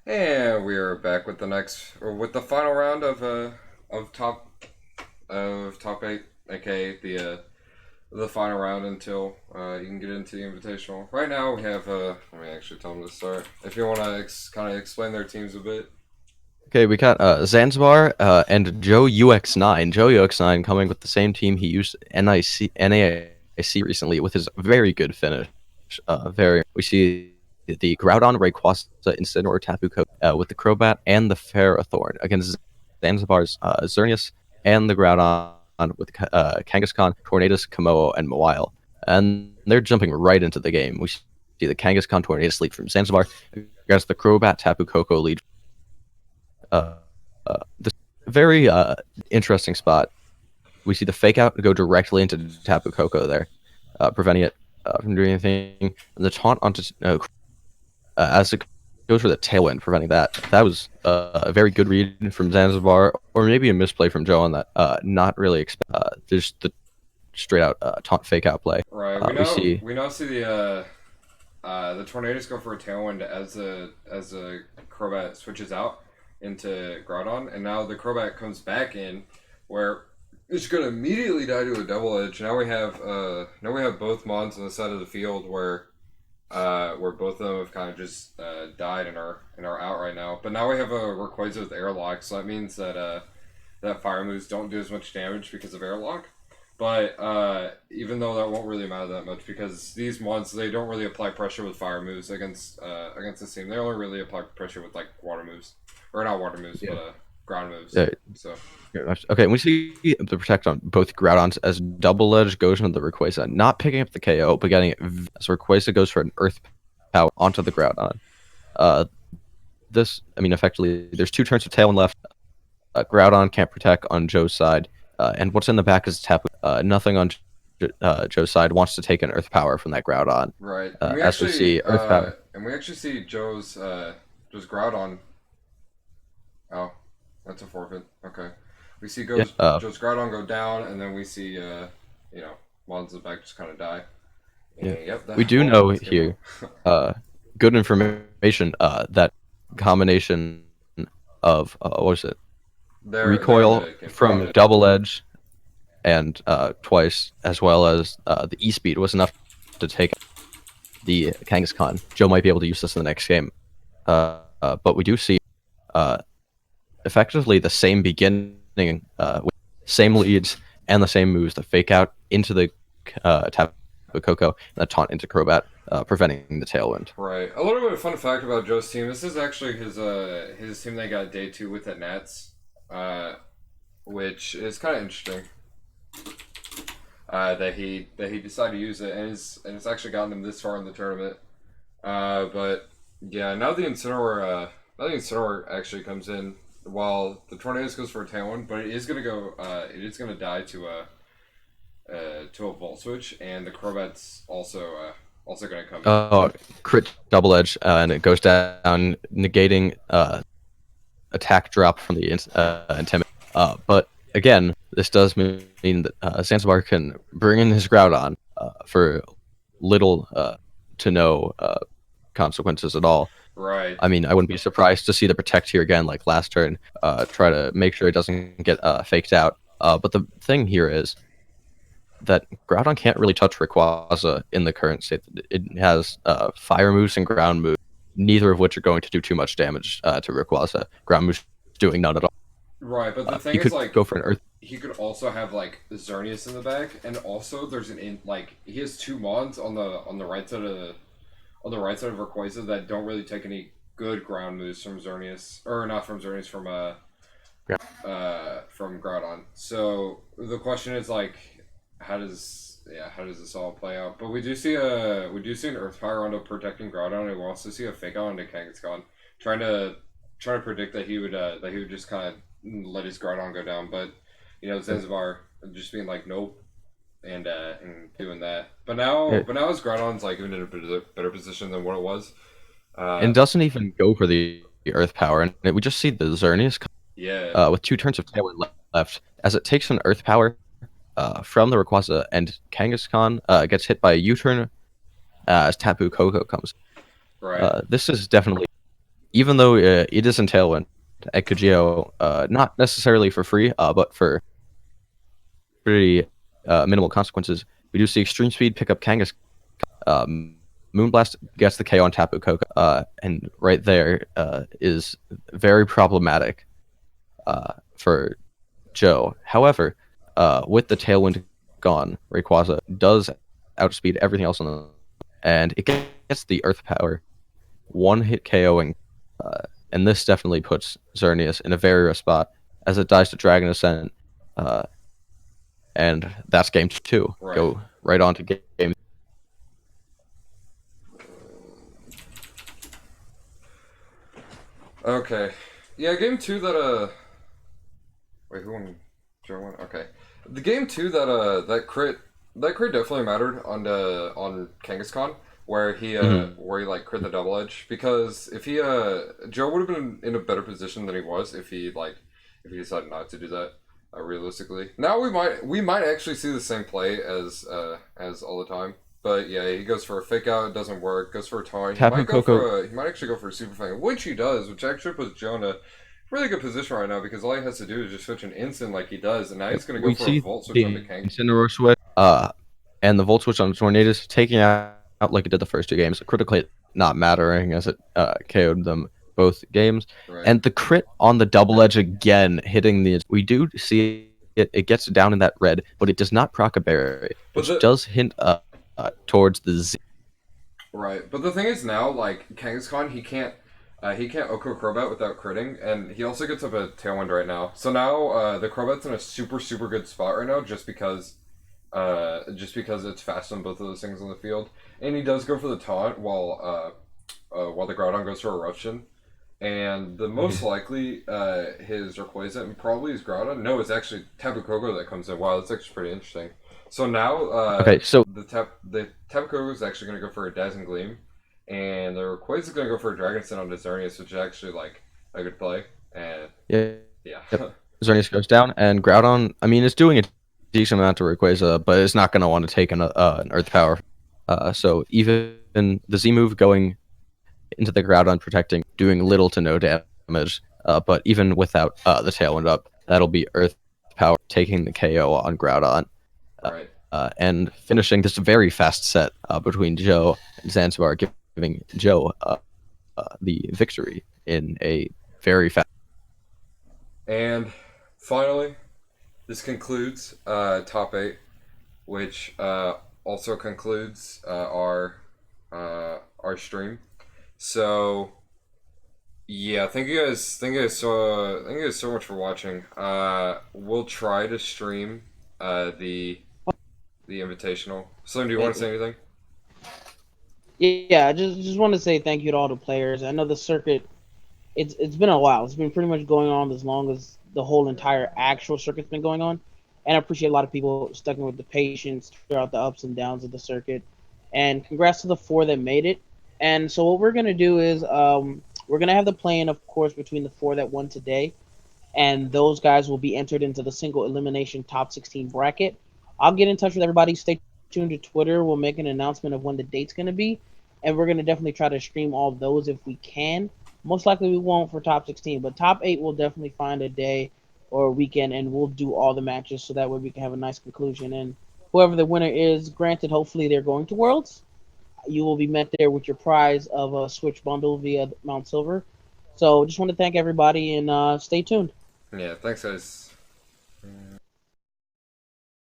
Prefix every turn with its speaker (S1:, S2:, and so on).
S1: And we are back with the final round of top eight, aka the final round until you can get into the invitational. Right now we have let me actually tell them to start. If you want to kind of explain their teams a bit.
S2: Okay, we got Zanzibar and JoeUX9. JoeUX9 coming with the same team he used NAIC recently with his very good finish. We see the Groudon, Rayquaza, Incineroar, Tapu Koko with the Crobat and the Ferrothorn against Zanzibar's Xerneas and the Groudon with Kangaskhan, Tornadus, Komodo, and Mawile. And they're jumping right into the game. We see the Kangaskhan Tornadus lead from Zanzibar against the Crobat Tapu Koko lead uh, this very interesting spot. We see the fake out go directly into Tapu Koko there, preventing it from doing anything. And the taunt onto as it goes for the tailwind, preventing that. That was a very good read from Zanzibar, or maybe a misplay from Joe on that. Not really just the straight out taunt fake out play.
S1: Right.
S2: We see
S1: We now see the Tornadoes go for a tailwind as the Crobat switches out into Groudon, and now the Crobat comes back in where it's gonna immediately die to a double edge. Now we have both Mons on the side of the field where both of them have kind of just died and are out right now. But now we have a Rayquaza with airlock, so that means that fire moves don't do as much damage because of airlock. But even though that won't really matter that much because these Mons they don't really apply pressure with fire moves against this team. They only really apply pressure with like water moves, or not water moves,
S2: yeah.
S1: but ground moves.
S2: Yeah,
S1: So
S2: okay, we see the protect on both Groudons as double edge goes into the Rayquaza, not picking up the KO, but getting it. So Rayquaza goes for an Earth Power onto the Groudon. Uh, effectively, there's two turns of Tailwind left. Groudon can't protect on Joe's side, and what's in the back is Tapu. Nothing on Joe's side wants to take an Earth Power from that Groudon.
S1: right,
S2: As we see Earth Power.
S1: and we actually see Joe's Groudon. Oh, that's a forfeit. Okay. We see
S2: Yeah,
S1: Joe's Groudon go down, and then we see Mons in the back just kind of die.
S2: yeah.
S1: And yep,
S2: We
S1: that
S2: do
S1: well,
S2: know
S1: that's game
S2: here,
S1: over.
S2: good information. That combination of what was it?
S1: They're
S2: Recoil
S1: mid. They're
S2: from
S1: mid.
S2: double edge and twice, as well as the E speed was enough to take the Kangaskhan. Joe might be able to use this in the next game, but we do see uh, effectively the same beginning, with same leads and the same moves. The fake out into the Tapu Koko and the taunt into Crobat, preventing the tailwind.
S1: Right. A little bit of fun fact about Joe's team. This is actually his team they got day 2 with at Nats, which is kind of interesting. That he decided to use it, and it's actually gotten him this far in the tournament. But yeah, now the Incineroar actually comes in while the Tornadoes goes for a tailwind, but it is gonna die to a Volt Switch, and the Crobat's also gonna come in.
S2: Oh, crit double edge, and it goes down, negating attack drop from the intimidate. But again, this does mean that Zanzibar can bring in his Groudon for little to no consequences at all.
S1: Right.
S2: I mean, I wouldn't be surprised to see the protect here again, like last turn. Try to make sure it doesn't get faked out. But the thing here is that Groudon can't really touch Rayquaza in the current state. It has fire moves and ground moves, neither of which are going to do too much damage to Rayquaza. Ground moves doing none at all.
S1: Right, but the
S2: He
S1: thing is,
S2: could
S1: like,
S2: go for an Earth.
S1: he could also have like Xerneas in the back, and also there's he has two Mons on the right side of Rayquaza that don't really take any good ground moves from Xerneas, or not from Xerneas, from Groudon. So the question is like, how does this all play out? But we do see an Earth Power onto protecting Groudon, and we also see a Fake Out onto Kangaskhan, trying to predict that he would just kind of let his Groudon go down, but Zanzibar just being like nope and doing that. But now his Groudon's like even in a better position than what it was.
S2: And doesn't even go for the Earth Power. And we just see the Xerneas
S1: Yeah,
S2: with two turns of Tailwind left as it takes an Earth Power from the Rayquaza, and Kangaskhan gets hit by a U-turn as Tapu Koko comes.
S1: right.
S2: This is definitely even though it is in Tailwind at Kujio, not necessarily for free, but for pretty minimal consequences, we do see Extreme Speed pick up Kangaskhan. Moonblast gets the KO on Tapu Koko, and right there is very problematic for Joe. However, with the Tailwind gone, Rayquaza does outspeed everything else on the, and it gets the Earth Power, one-hit KOing, and this definitely puts Xerneas in a very rough spot as it dies to Dragon Ascent, and that's game 2.
S1: Right.
S2: Go right on to game.
S1: Okay. Yeah, game 2 that wait, who won? Joe won? Okay. The game 2 that crit definitely mattered on Kangaskhan, where he like crit the double edge, because if he Joe would have been in a better position than he was if he decided not to do that. Realistically, now we might actually see the same play as all the time. But yeah, he goes for a fake out, it doesn't work. Goes for a taunt. He might actually go for a super fang, which he does, which actually puts Joe in a really good position right now, because all he has to do is just switch an instant like he does, and now he's going to go for a volt switch on the Kang.
S2: Incineroar switch, and the volt switch on Tornadus, taking out like it did the first 2 games, critically not mattering as it KO'd them both games.
S1: Right.
S2: And the crit on the double edge again, hitting the. We do see it gets down in that red, but it does not proc a berry, which does hint towards the Z.
S1: Right, but the thing is now, like, Kangaskhan, he can't Oko Crobat without critting, and he also gets up a Tailwind right now. So now the Crobat's in a super, super good spot right now, just because it's fast on both of those things on the field. And he does go for the taunt while the Groudon goes for Eruption. And the most likely his Rayquaza, and probably his Groudon. No, it's actually Tapu Koko that comes in. Wow, that's actually pretty interesting. So now,
S2: so
S1: the Tapu Koko is actually going to go for a Dazzling Gleam, and the Rayquaza is going to go for a Dragon Stone on Xerneas, which is actually like a good play. And yeah.
S2: Yep. Xerneas goes down, and Groudon, I mean, it's doing a decent amount to Rayquaza, but it's not going to want to take an Earth Power. So even the Z move going into the Groudon, protecting, doing little to no damage. But even without the Tailwind up, that'll be Earth Power taking the KO on Groudon.
S1: Right.
S2: And finishing this very fast set between Joe and Zanzibar, giving Joe the victory in a very fast.
S1: And finally, this concludes top 8, which also concludes our stream. So yeah, thank you guys so much for watching. We'll try to stream the invitational. Slim, do you want to say anything?
S3: Yeah, I just want to say thank you to all the players. I know the circuit, it's been a while. It's been pretty much going on as long as the whole entire actual circuit's been going on. And I appreciate a lot of people sticking with the patience throughout the ups and downs of the circuit. And congrats to the 4 that made it. And so what we're going to do is we're going to have the play-in, of course, between the 4 that won today. And those guys will be entered into the single elimination top 16 bracket. I'll get in touch with everybody. Stay tuned to Twitter. We'll make an announcement of when the date's going to be. And we're going to definitely try to stream all those if we can. Most likely we won't for top 16. But top 8, we'll definitely find a day or a weekend, and we'll do all the matches so that way we can have a nice conclusion. And whoever the winner is, granted, hopefully they're going to Worlds. You will be met there with your prize of a Switch bundle via Mount Silver. So just want to thank everybody, and stay tuned.
S1: Yeah, thanks, guys.